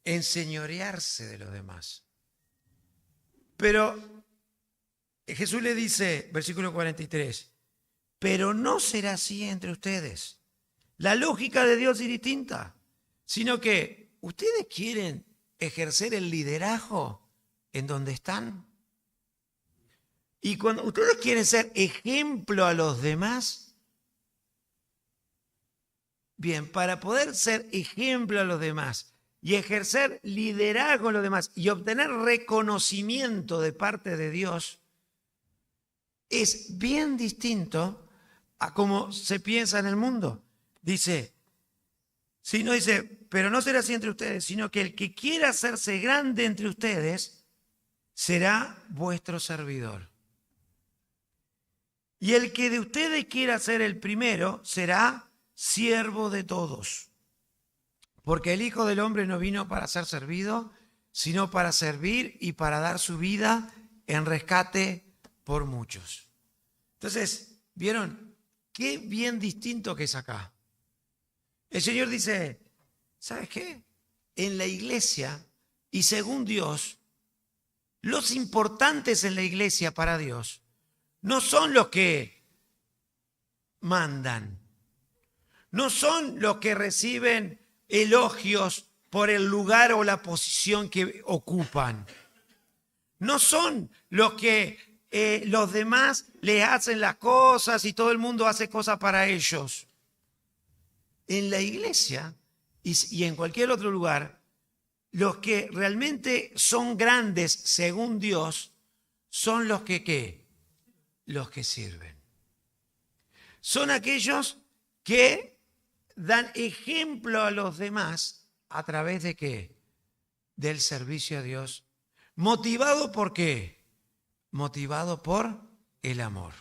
enseñorearse de los demás. Pero Jesús le dice, versículo 43, pero no será así entre ustedes. La lógica de Dios es distinta, sino que ustedes quieren ejercer el liderazgo en donde están. Y cuando ustedes quieren ser ejemplo a los demás, bien, para poder ser ejemplo a los demás y ejercer liderazgo en los demás y obtener reconocimiento de parte de Dios, es bien distinto a cómo se piensa en el mundo. Dice, pero no será así entre ustedes, sino que el que quiera hacerse grande entre ustedes será vuestro servidor. Y el que de ustedes quiera ser el primero será siervo de todos. Porque el Hijo del Hombre no vino para ser servido, sino para servir y para dar su vida en rescate por muchos. Entonces, ¿vieron qué bien distinto que es acá? El Señor dice, ¿sabes qué? En la iglesia, y según Dios, los importantes en la iglesia para Dios no son los que mandan, no son los que reciben elogios por el lugar o la posición que ocupan. No son los que los demás les hacen las cosas y todo el mundo hace cosas para ellos. En la iglesia y en cualquier otro lugar, los que realmente son grandes según Dios son los que ¿qué? Los que sirven. Son aquellos que dan ejemplo a los demás a través de ¿qué? Del servicio a Dios. ¿Motivado por qué? Motivado por el amor.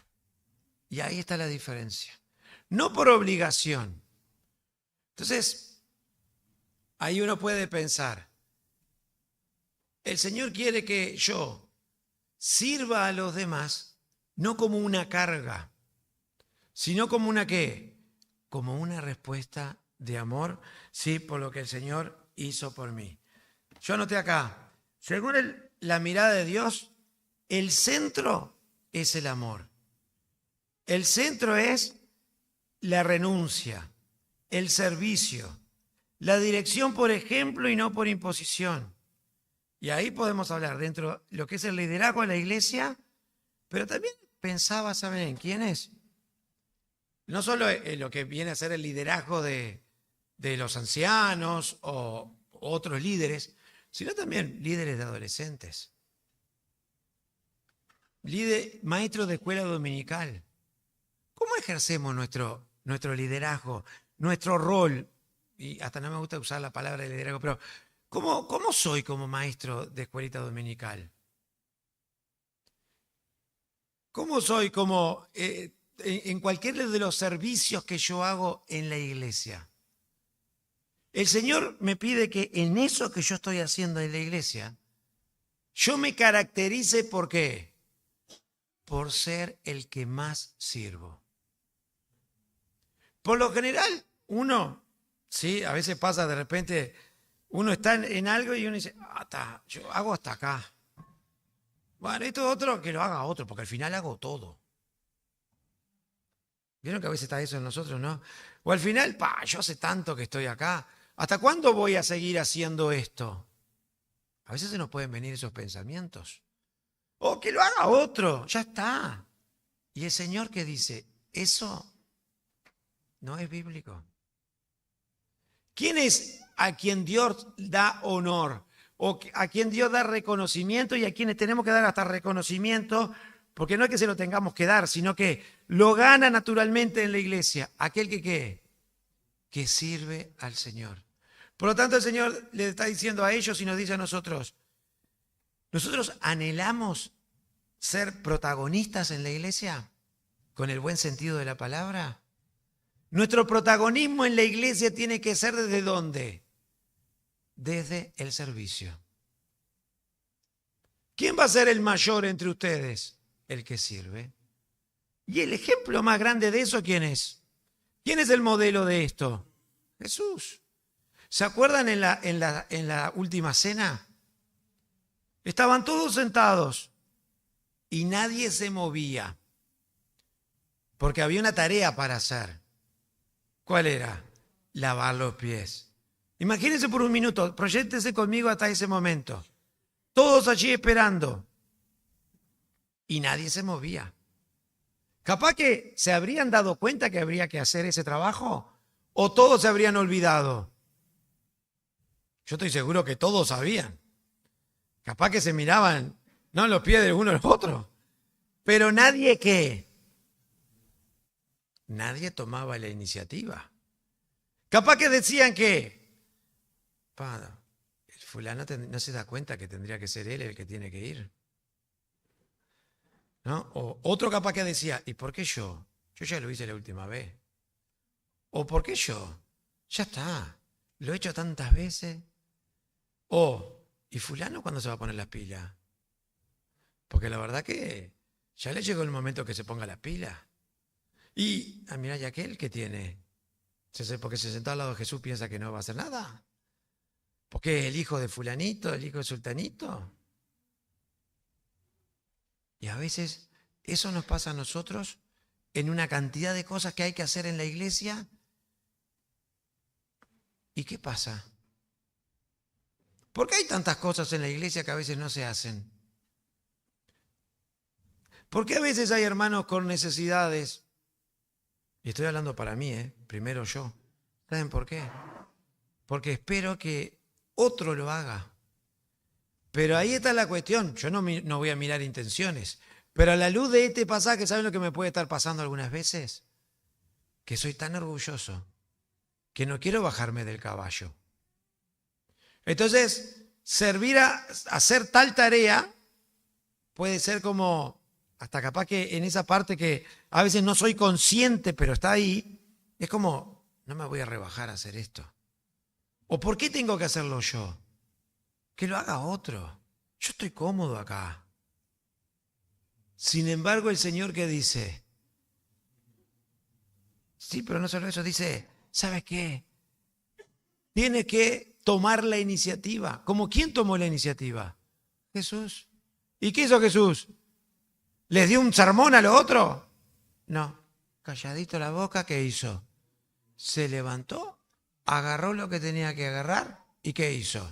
Y ahí está la diferencia. No por obligación. Entonces, ahí uno puede pensar, el Señor quiere que yo sirva a los demás no como una carga, sino como una ¿qué? Como una respuesta de amor, sí, por lo que el Señor hizo por mí. Yo anoté acá, según la mirada de Dios, el centro es el amor. El centro es la renuncia, el servicio, la dirección por ejemplo y no por imposición. Y ahí podemos hablar dentro de lo que es el liderazgo de la iglesia, pero también pensaba, ¿saben en quién es? No solo en lo que viene a ser el liderazgo de los ancianos o otros líderes, sino también líderes de adolescentes. Maestros de escuela dominical. ¿Cómo ejercemos nuestro liderazgo, nuestro rol? Y hasta no me gusta usar la palabra liderazgo, pero ¿cómo soy como maestro de escuelita dominical? ¿Cómo soy como en cualquier de los servicios que yo hago en la iglesia? El Señor me pide que en eso que yo estoy haciendo en la iglesia, yo me caracterice ¿por qué? Por ser el que más sirvo. Por lo general, uno, sí, a veces pasa de repente, uno está en algo y uno dice, yo hago hasta acá. Bueno, esto es otro, que lo haga otro, porque al final hago todo. ¿Vieron que a veces está eso en nosotros, no? O al final, yo hace tanto que estoy acá, ¿hasta cuándo voy a seguir haciendo esto? A veces se nos pueden venir esos pensamientos. O que lo haga otro, ya está. Y el Señor que dice, eso no es bíblico. ¿Quién es a quien Dios da honor? O a quien Dios da reconocimiento y a quienes tenemos que dar hasta reconocimiento, porque no es que se lo tengamos que dar, sino que lo gana naturalmente en la iglesia. Aquel que ¿qué? Que sirve al Señor. Por lo tanto, el Señor le está diciendo a ellos y nos dice a nosotros, ¿nosotros anhelamos ser protagonistas en la iglesia? ¿Con el buen sentido de la palabra? Nuestro protagonismo en la iglesia tiene que ser ¿desde dónde? Desde el servicio. ¿Quién va a ser el mayor entre ustedes? El que sirve. Y el ejemplo más grande de eso, ¿quién es? ¿Quién es el modelo de esto? Jesús. ¿Se acuerdan en la última cena? Estaban todos sentados y nadie se movía porque había una tarea para hacer. ¿Cuál era? Lavar los pies. Imagínense por un minuto, proyéctense conmigo hasta ese momento. Todos allí esperando y nadie se movía. Capaz que se habrían dado cuenta que habría que hacer ese trabajo o todos se habrían olvidado. Yo estoy seguro que todos sabían. Capaz que se miraban, no en los pies de uno al otro. Pero nadie ¿qué? Nadie tomaba la iniciativa. Capaz que decían que el fulano no se da cuenta que tendría que ser él el que tiene que ir. ¿No? O otro capaz que decía, ¿y por qué yo? Yo ya lo hice la última vez. ¿O por qué yo? Ya está, lo he hecho tantas veces. ¿Y fulano cuándo se va a poner las pilas? Porque la verdad que ya le llegó el momento que se ponga las pilas. Y, mirá, y aquel que tiene, porque se sentó al lado de Jesús piensa que no va a hacer nada. Porque es el hijo de fulanito, el hijo de sultanito. Y a veces eso nos pasa a nosotros en una cantidad de cosas que hay que hacer en la iglesia. ¿Y qué pasa? ¿Por qué hay tantas cosas en la iglesia que a veces no se hacen? Porque a veces hay hermanos con necesidades, y estoy hablando para mí, primero yo. ¿Saben por qué? Porque espero que otro lo haga. Pero ahí está la cuestión. Yo no voy a mirar intenciones. Pero a la luz de este pasaje, ¿saben lo que me puede estar pasando algunas veces? Que soy tan orgulloso que no quiero bajarme del caballo. Entonces, servir a hacer tal tarea puede ser como, hasta capaz que en esa parte que a veces no soy consciente, pero está ahí, es como, no me voy a rebajar a hacer esto. ¿O por qué tengo que hacerlo yo? Que lo haga otro. Yo estoy cómodo acá. Sin embargo, el Señor, ¿qué dice? Sí, pero no solo eso, dice, ¿sabes qué? Tiene que tomar la iniciativa. ¿Cómo quién tomó la iniciativa? Jesús. ¿Y qué hizo Jesús? ¿Les dio un sermón a lo otro? No. Calladito la boca, ¿qué hizo? Se levantó, agarró lo que tenía que agarrar y ¿qué hizo?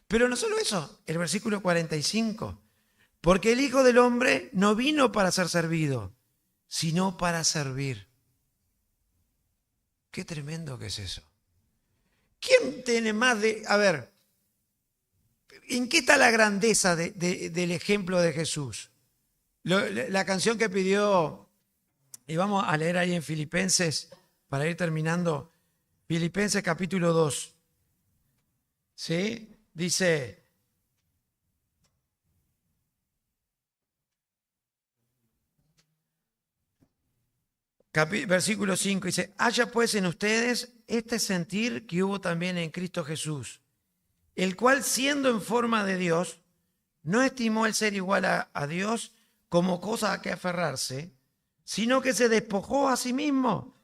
Pero no solo eso, el versículo 45. Porque el Hijo del Hombre no vino para ser servido, sino para servir. Qué tremendo que es eso. ¿Quién tiene más de... A ver, ¿en qué está la grandeza del ejemplo de Jesús? La canción que pidió, y vamos a leer ahí en Filipenses, para ir terminando, Filipenses capítulo 2. ¿Sí? Dice... Versículo 5 dice, haya pues en ustedes este sentir que hubo también en Cristo Jesús, el cual siendo en forma de Dios, no estimó el ser igual a Dios como cosa a que aferrarse, sino que se despojó a sí mismo,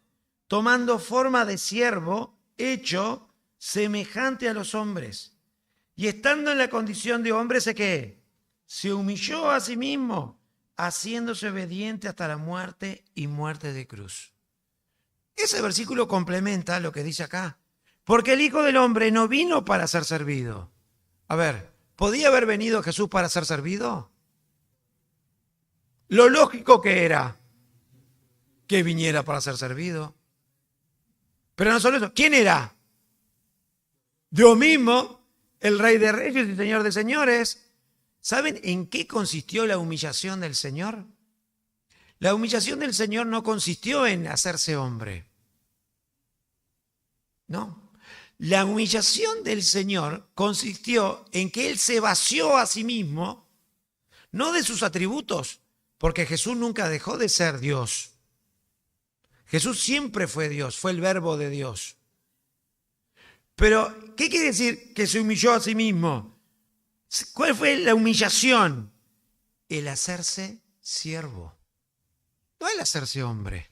tomando forma de siervo, hecho semejante a los hombres. Y estando en la condición de hombre, se humilló a sí mismo, haciéndose obediente hasta la muerte y muerte de cruz. Ese versículo complementa lo que dice acá. Porque el Hijo del Hombre no vino para ser servido. A ver, ¿podía haber venido Jesús para ser servido? Lo lógico que era que viniera para ser servido. Pero no solo eso, ¿quién era? Dios mismo, el Rey de Reyes y Señor de Señores. ¿Saben en qué consistió la humillación del Señor? La humillación del Señor no consistió en hacerse hombre. No. La humillación del Señor consistió en que Él se vació a sí mismo, no de sus atributos, porque Jesús nunca dejó de ser Dios. Jesús siempre fue Dios, fue el verbo de Dios. Pero, ¿qué quiere decir que se humilló a sí mismo? ¿Cuál fue la humillación? El hacerse siervo. No el hacerse hombre.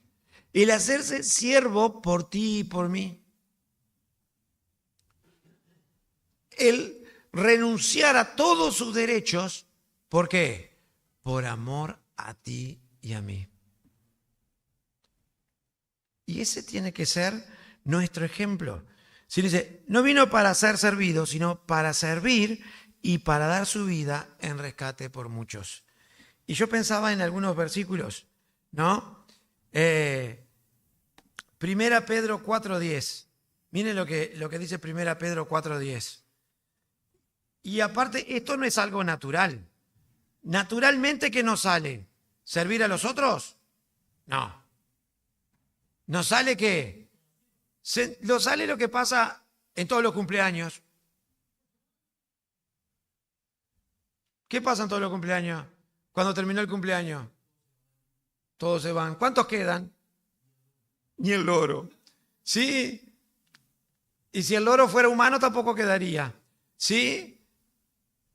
El hacerse siervo por ti y por mí. El renunciar a todos sus derechos. ¿Por qué? Por amor a ti y a mí. Y ese tiene que ser nuestro ejemplo. Si dice, no vino para ser servido, sino para servir y para dar su vida en rescate por muchos. Y yo pensaba en algunos versículos, ¿no? Primera Pedro 4:10. Miren lo que dice Primera Pedro 4:10. Y aparte, esto no es algo natural. Naturalmente, ¿qué nos sale? ¿Servir a los otros? No. ¿Nos sale qué? Nos sale lo que pasa en todos los cumpleaños. ¿Qué pasa en todos los cumpleaños? Cuando terminó el cumpleaños, todos se van. ¿Cuántos quedan? Ni el loro. ¿Sí? Y si el loro fuera humano, tampoco quedaría. ¿Sí?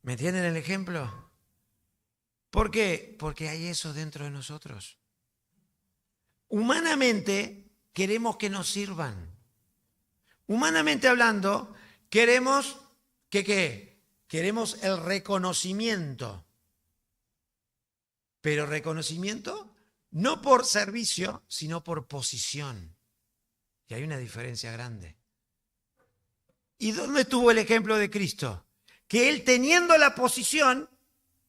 ¿Me entienden el ejemplo? ¿Por qué? Porque hay eso dentro de nosotros. Humanamente, queremos que nos sirvan. Humanamente hablando, queremos que ¿qué? Queremos el reconocimiento. Pero reconocimiento no por servicio, sino por posición. Y hay una diferencia grande. ¿Y dónde estuvo el ejemplo de Cristo? Que Él teniendo la posición,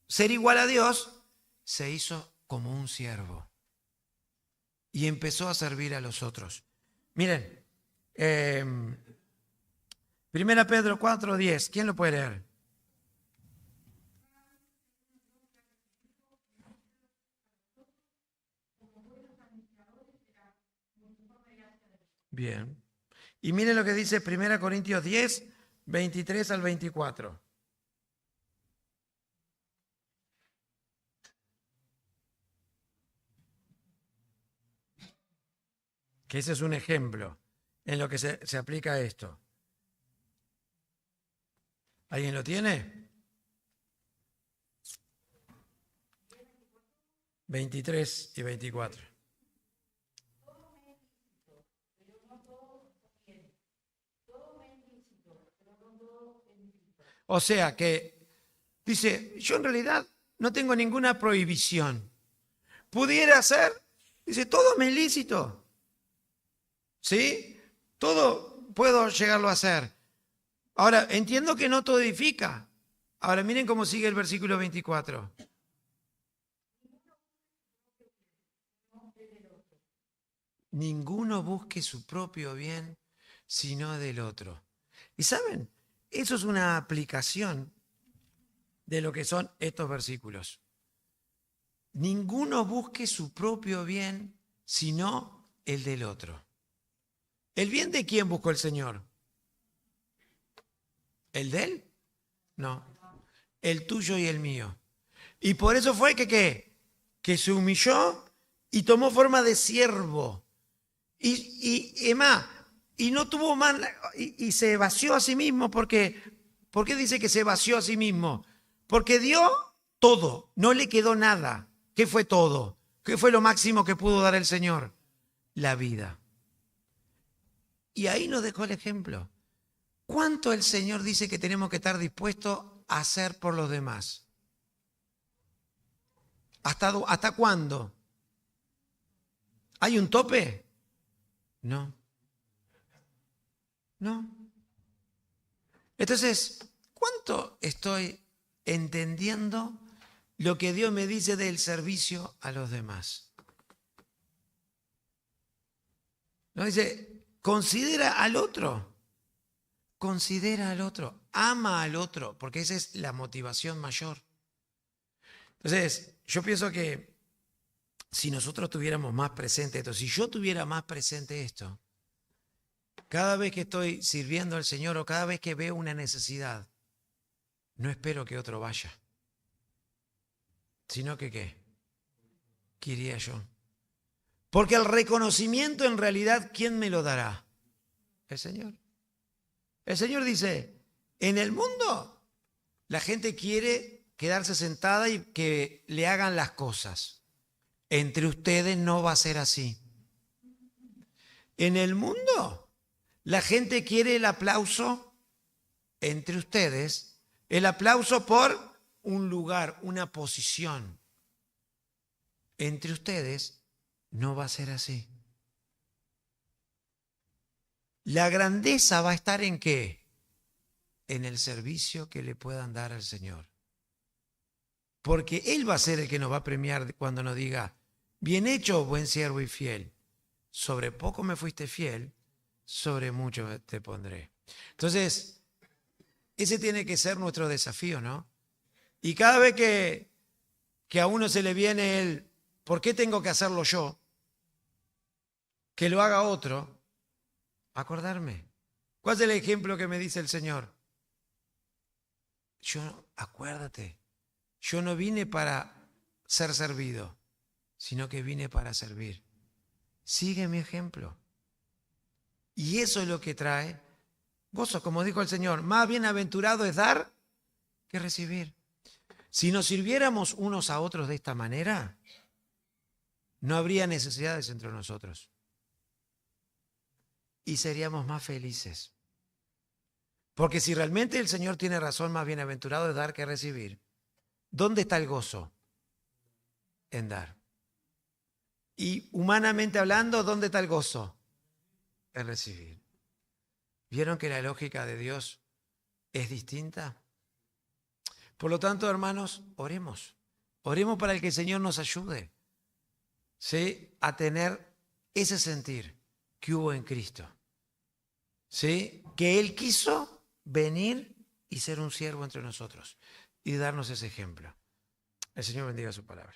ser igual a Dios, se hizo como un siervo y empezó a servir a los otros. Miren, 1 Pedro 4:10, ¿quién lo puede leer? Bien. Y miren lo que dice 1 Corintios 10, 23 al 24. Que ese es un ejemplo en lo que se aplica esto. ¿Alguien lo tiene? 23 y 24. O sea que dice, yo en realidad no tengo ninguna prohibición. Pudiera ser, dice, todo me es lícito. ¿Sí? Todo puedo llegarlo a hacer. Ahora, entiendo que no todo edifica. Ahora, miren cómo sigue el versículo 24. Ninguno busque su propio bien, sino del otro. Y saben, eso es una aplicación de lo que son estos versículos. Ninguno busque su propio bien, sino el del otro. ¿El bien de quién buscó el Señor? ¿El de él? No. El tuyo y el mío. Y por eso fue que se humilló y tomó forma de siervo. Y no tuvo más, y se vació a sí mismo porque, ¿por qué dice que se vació a sí mismo? Porque dio todo, no le quedó nada. ¿Qué fue todo? ¿Qué fue lo máximo que pudo dar el Señor? La vida. Y ahí nos dejó el ejemplo. ¿Cuánto el Señor dice que tenemos que estar dispuestos a hacer por los demás? ¿Hasta cuándo? ¿Hay un tope? No. No. Entonces, ¿cuánto estoy entendiendo lo que Dios me dice del servicio a los demás? No dice, considera al otro. Considera al otro. Ama al otro, porque esa es la motivación mayor. Entonces, yo pienso que si nosotros tuviéramos más presente esto, si yo tuviera más presente esto, cada vez que estoy sirviendo al Señor o cada vez que veo una necesidad, no espero que otro vaya, sino que ¿qué? ¿Qué iría yo? Porque el reconocimiento en realidad, ¿quién me lo dará? El Señor. El Señor dice, en el mundo la gente quiere quedarse sentada y que le hagan las cosas. Entre ustedes no va a ser así. En el mundo la gente quiere el aplauso entre ustedes, el aplauso por un lugar, una posición. Entre ustedes no va a ser así. La grandeza va a estar ¿en qué? En el servicio que le puedan dar al Señor. Porque Él va a ser el que nos va a premiar cuando nos diga, bien hecho, buen siervo y fiel. Sobre poco me fuiste fiel, sobre mucho te pondré. Entonces, ese tiene que ser nuestro desafío, ¿no? Y cada vez que a uno se le viene el, ¿por qué tengo que hacerlo yo? Que lo haga otro, acordarme. ¿Cuál es el ejemplo que me dice el Señor? Acuérdate, yo no vine para ser servido, sino que vine para servir. Sigue mi ejemplo. Y eso es lo que trae gozo, como dijo el Señor, más bienaventurado es dar que recibir. Si nos sirviéramos unos a otros de esta manera, no habría necesidades entre nosotros. Y seríamos más felices. Porque si realmente el Señor tiene razón, más bienaventurado es dar que recibir, ¿dónde está el gozo? En dar. Y humanamente hablando, ¿dónde está el gozo? En recibir. ¿Vieron que la lógica de Dios es distinta? Por lo tanto, hermanos, oremos. Oremos para que el Señor nos ayude, ¿sí?, a tener ese sentir que hubo en Cristo, ¿sí?, que Él quiso venir y ser un siervo entre nosotros y darnos ese ejemplo. El Señor bendiga su palabra.